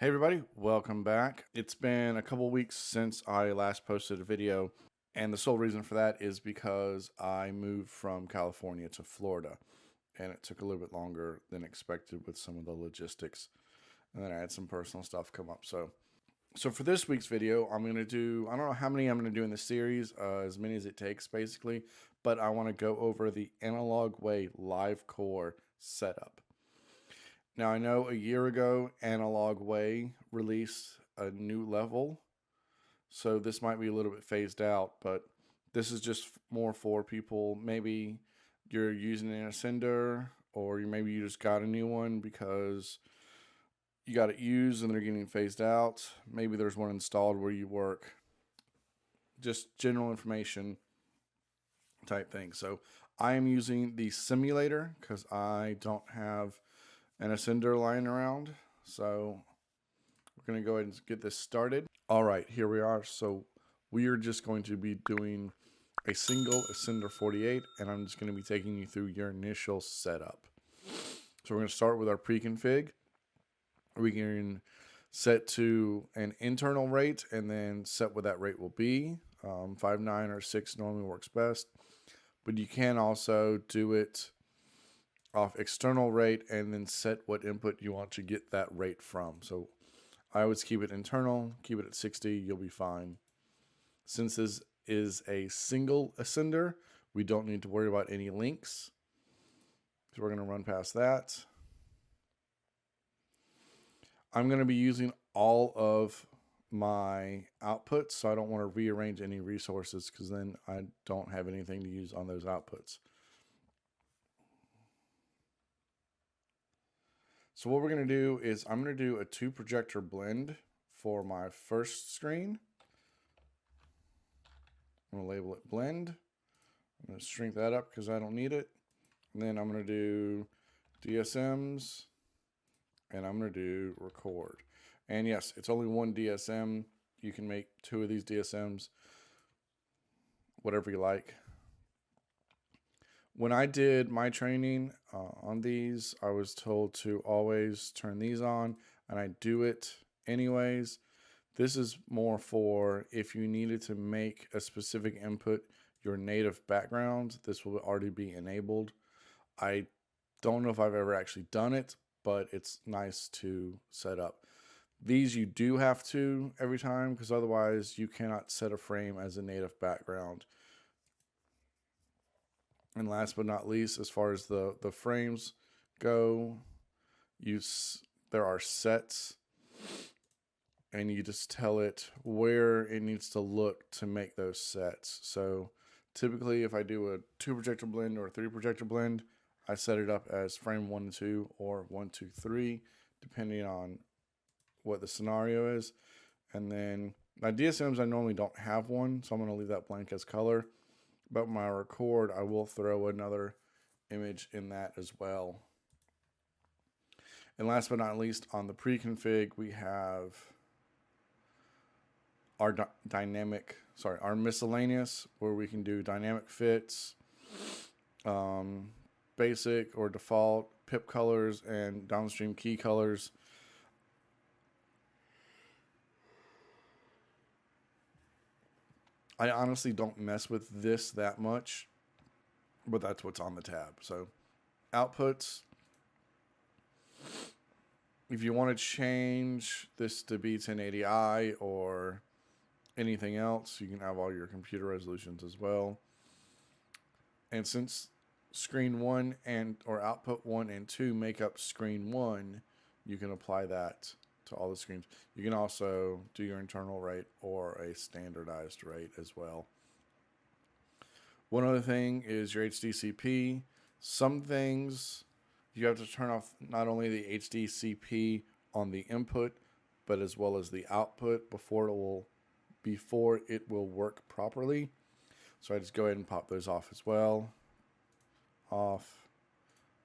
Hey everybody, welcome back. It's been a couple weeks since I last posted a video, and the sole reason for that is because I moved from California to Florida, and it took a little bit longer than expected with some of the logistics, and then I had some personal stuff come up. So for this week's video, I'm going to do, I don't know how many I'm going to do in the series, as many as it takes basically, but I want to go over the Analog Way LiveCore setup. Now, I know a year ago, Analog Way released a new level, so this might be a little bit phased out, but this is just more for people. Maybe you're using an Ascender, or maybe you just got a new one because you got it used and they're getting phased out. Maybe there's one installed where you work. Just general information type thing. So I am using the simulator because I don't have an Ascender lying around. So we're going to go ahead and get this started. All right, here we are. So we are just going to be doing a single Ascender 48, and I'm just going to be taking you through your initial setup. So we're going to start with our pre-config. We can set to an internal rate and then set what that rate will be. 5.9 or 6 normally works best, but you can also do it off external rate and then set what input you want to get that rate from. So I always keep it internal, keep it at 60, you'll be fine. Since this is a single Ascender, we don't need to worry about any links. So we're going to run past that. I'm going to be using all of my outputs, so I don't want to rearrange any resources because then I don't have anything to use on those outputs. So what we're going to do is I'm going to do a 2 projector blend for my first screen. I'm going to label it blend. I'm going to shrink that up because I don't need it. And then I'm going to do DSMs, and I'm going to do record. And yes, it's only one DSM. You can make 2 of these DSMs, whatever you like. When I did my training on these, I was told to always turn these on, and I do it anyways. This is more for if you needed to make a specific input your native background, this will already be enabled. I don't know if I've ever actually done it, but it's nice to set up. These you do have to every time because otherwise you cannot set a frame as a native background. And last but not least, as far as the frames go, there are sets, and you just tell it where it needs to look to make those sets. So typically if I do a 2 projector blend or a 3 projector blend, I set it up as frame 1 and 2 or 1, 2, 3, depending on what the scenario is. And then my DSMs, I normally don't have one, so I'm going to leave that blank as color. But my record, I will throw another image in that as well. And last but not least, on the pre-config, we have our our miscellaneous, where we can do dynamic fits, basic or default, pip colors, and downstream key colors. I honestly don't mess with this that much, but that's what's on the tab. So outputs, if you want to change this to be 1080i or anything else, you can have all your computer resolutions as well. And since screen 1 or output 1 and 2 make up screen 1, you can apply that to all the screens. You can also do your internal rate or a standardized rate as well. One other thing is your HDCP. Some things you have to turn off not only the HDCP on the input, but as well as the output before it will work properly. So I just go ahead and pop those off as well. Off,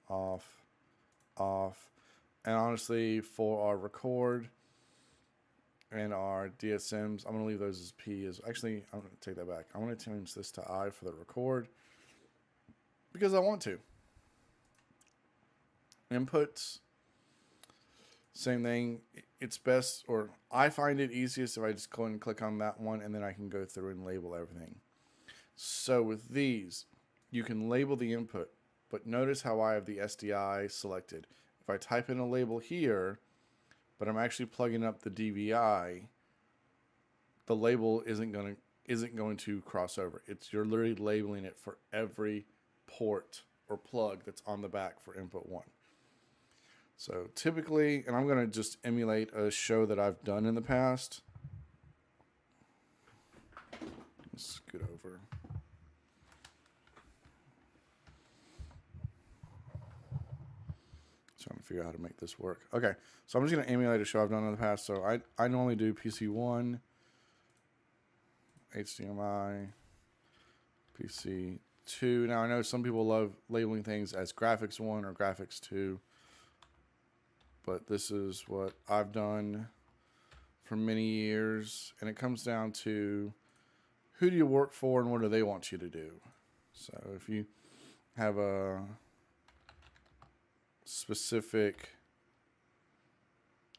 off, off. And honestly, for our record and our DSMs, I'm going to leave those as P. Actually, I'm going to take that back. I'm going to change this to I for the record because I want to. Inputs, same thing. it's best, or I find it easiest if I just go and click on that one and then I can go through and label everything. So with these, you can label the input, but notice how I have the SDI selected. If I type in a label here, but I'm actually plugging up the DVI, the label isn't going to cross over. You're literally labeling it for every port or plug that's on the back for input 1. So typically, and I'm going to just emulate a show that I've done in the past. Let's scoot over. Trying to figure out how to make this work. Okay, so I'm just going to emulate a show I've done in the past. So I normally do PC1, HDMI, PC2. Now I know some people love labeling things as graphics 1 or graphics 2, but this is what I've done for many years, and it comes down to who do you work for and what do they want you to do. So if you have a specific,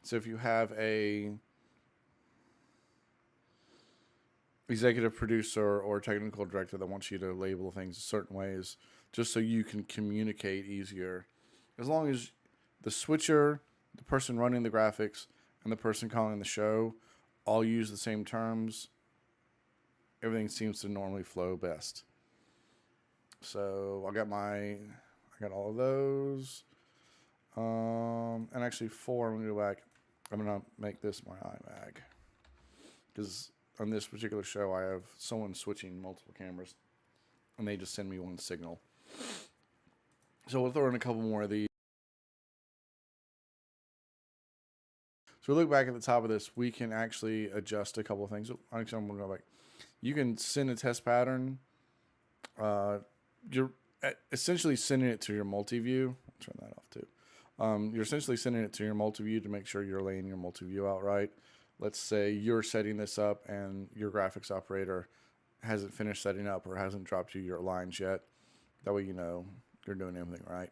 so if you have a executive producer or technical director that wants you to label things certain ways just so you can communicate easier, as long as the switcher, the person running the graphics, and the person calling the show all use the same terms, everything seems to normally flow best. So I got all of those. And actually 4, I'm going to go back. I'm going to make this my iMac, because on this particular show, I have someone switching multiple cameras, and they just send me one signal. So we'll throw in a couple more of these. So we look back at the top of this, we can actually adjust a couple of things. Actually, I'm going to go back. You can send a test pattern. You're essentially sending it to your multi-view. I'll turn that off too. You're essentially sending it to your multi-view to make sure you're laying your multi-view out right. Let's say you're setting this up and your graphics operator hasn't finished setting up or hasn't dropped you your lines yet. That way you know you're doing everything right.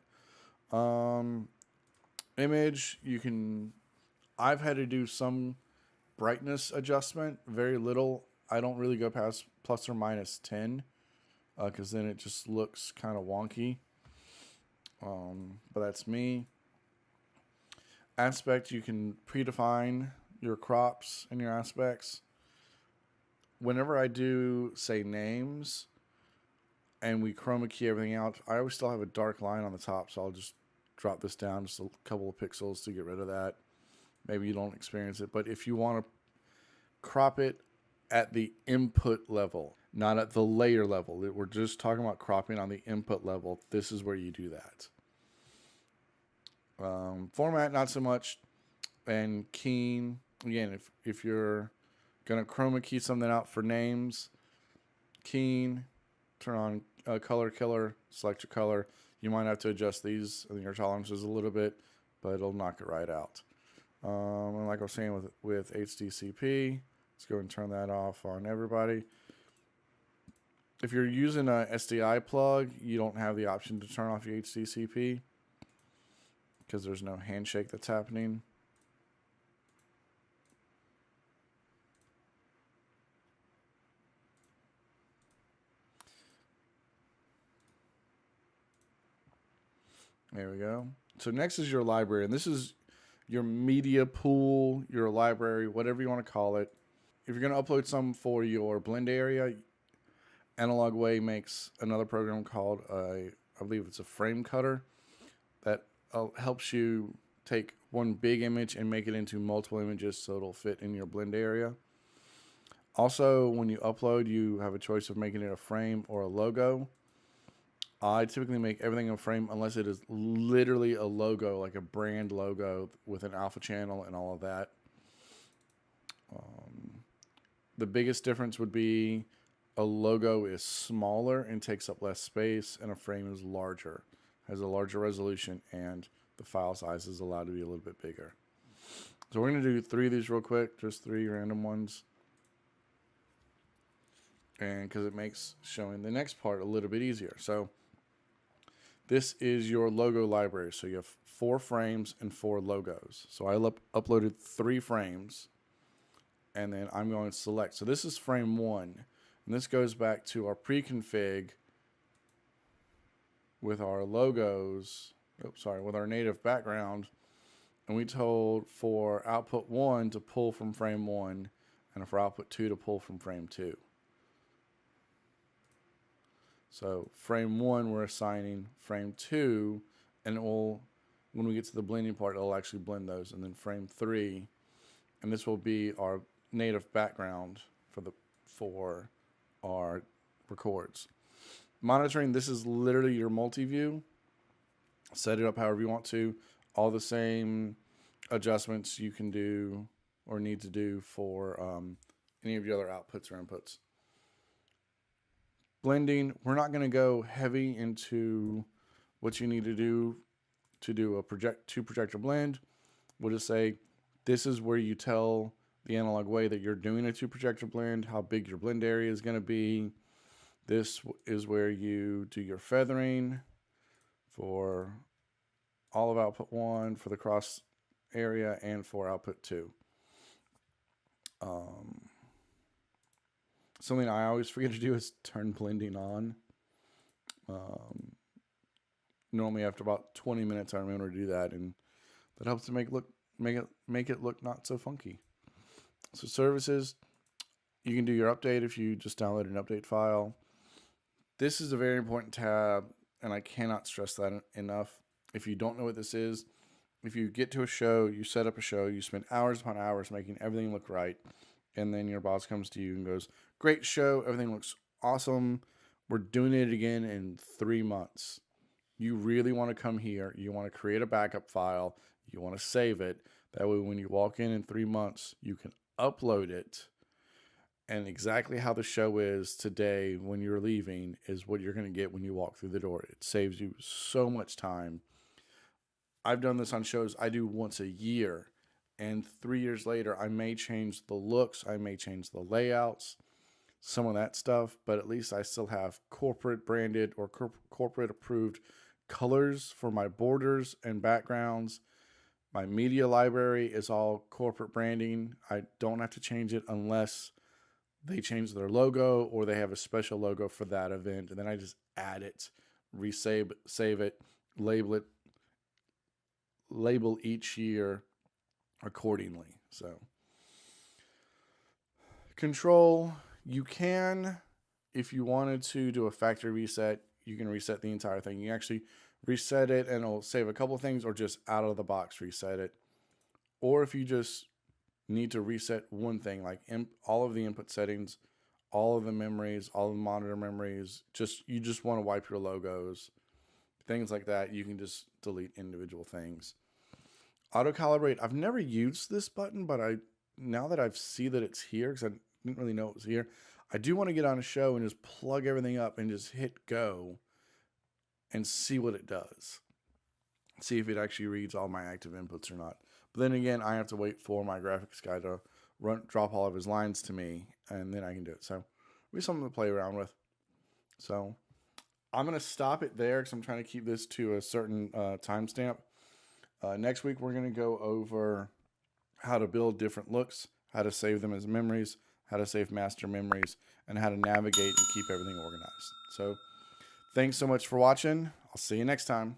Image, I've had to do some brightness adjustment, very little. I don't really go past plus or minus 10 because then it just looks kind of wonky. But that's me. Aspect, you can predefine your crops and your aspects. Whenever I do, say, names, and we chroma key everything out, I always still have a dark line on the top, so I'll just drop this down just a couple of pixels to get rid of that. Maybe you don't experience it, but if you want to crop it at the input level, not at the layer level, we're just talking about cropping on the input level, this is where you do that. Format, not so much. And keying, again, if you're going to chroma key something out for names, keying, turn on color killer, select your color. You might have to adjust these and your tolerances a little bit, but it'll knock it right out. And like I was saying with HDCP, let's go and turn that off on everybody. If you're using a SDI plug, you don't have the option to turn off your HDCP because there's no handshake that's happening. There we go. So next is your library, and this is your media pool, your library, whatever you want to call it. If you're going to upload some for your blend area, Analog Way makes another program called, I believe it's a frame cutter, that helps you take one big image and make it into multiple images so it'll fit in your blend area. Also, when you upload, you have a choice of making it a frame or a logo. I typically make everything a frame unless it is literally a logo, like a brand logo with an alpha channel and all of that. The biggest difference would be a logo is smaller and takes up less space, and a frame is larger, has a larger resolution, and the file size is allowed to be a little bit bigger. So we're going to do 3 of these real quick, just 3 random ones. And because it makes showing the next part a little bit easier. So This is your logo library. So you have 4 frames and 4 logos. So I uploaded 3 frames, and then I'm going to select. So this is frame 1, and this goes back to our pre-config with our logos, with our native background, and we told for output 1 to pull from frame 1 and for output 2 to pull from frame 2. So frame 1 we're assigning frame 2, and it will, when we get to the blending part, it'll actually blend those. And then frame 3, and this will be our native background for our records. Monitoring, this is literally your multi-view. Set it up however you want to. All the same adjustments you can do or need to do for any of your other outputs or inputs. Blending, we're not going to go heavy into what you need to do a two projector blend. We'll just say this is where you tell the analog way that you're doing a 2 projector blend, how big your blend area is going to be. This is where you do your feathering for all of output 1, for the cross area, and for output 2. Something I always forget to do is turn blending on. Normally after about 20 minutes I remember to do that, and that helps to make it look not so funky. So services, you can do your update if you just download an update file. This is a very important tab, and I cannot stress that enough. If you don't know what this is, if you get to a show, you set up a show, you spend hours upon hours making everything look right, and then your boss comes to you and goes, great show, everything looks awesome, we're doing it again in 3 months. You really want to come here, you want to create a backup file, you want to save it. That way when you walk in 3 months, you can upload it, and exactly how the show is today when you're leaving is what you're going to get when you walk through the door. It saves you so much time. I've done this on shows I do once a year, and 3 years later, I may change the looks, I may change the layouts, some of that stuff, but at least I still have corporate branded or corporate approved colors for my borders and backgrounds. My media library is all corporate branding. I don't have to change it unless they change their logo or they have a special logo for that event, and then I just add it, save it, label each year accordingly. So control, you can, if you wanted to do a factory reset, you can reset the entire thing. You actually reset it and it'll save a couple things, or just out of the box reset it. Or if you just need to reset one thing, like all of the input settings, all of the memories, all of the monitor memories, you just want to wipe your logos, things like that, you can just delete individual things. Auto calibrate, I've never used this button, but now that I've seen that it's here, because I didn't really know it was here, I do want to get on a show and just plug everything up and just hit go and see what it does. See if it actually reads all my active inputs or not. But then again, I have to wait for my graphics guy to drop all of his lines to me, and then I can do it. So it'll be something to play around with. So I'm going to stop it there because I'm trying to keep this to a certain timestamp. Next week, we're going to go over how to build different looks, how to save them as memories, how to save master memories, and how to navigate and keep everything organized. So thanks so much for watching. I'll see you next time.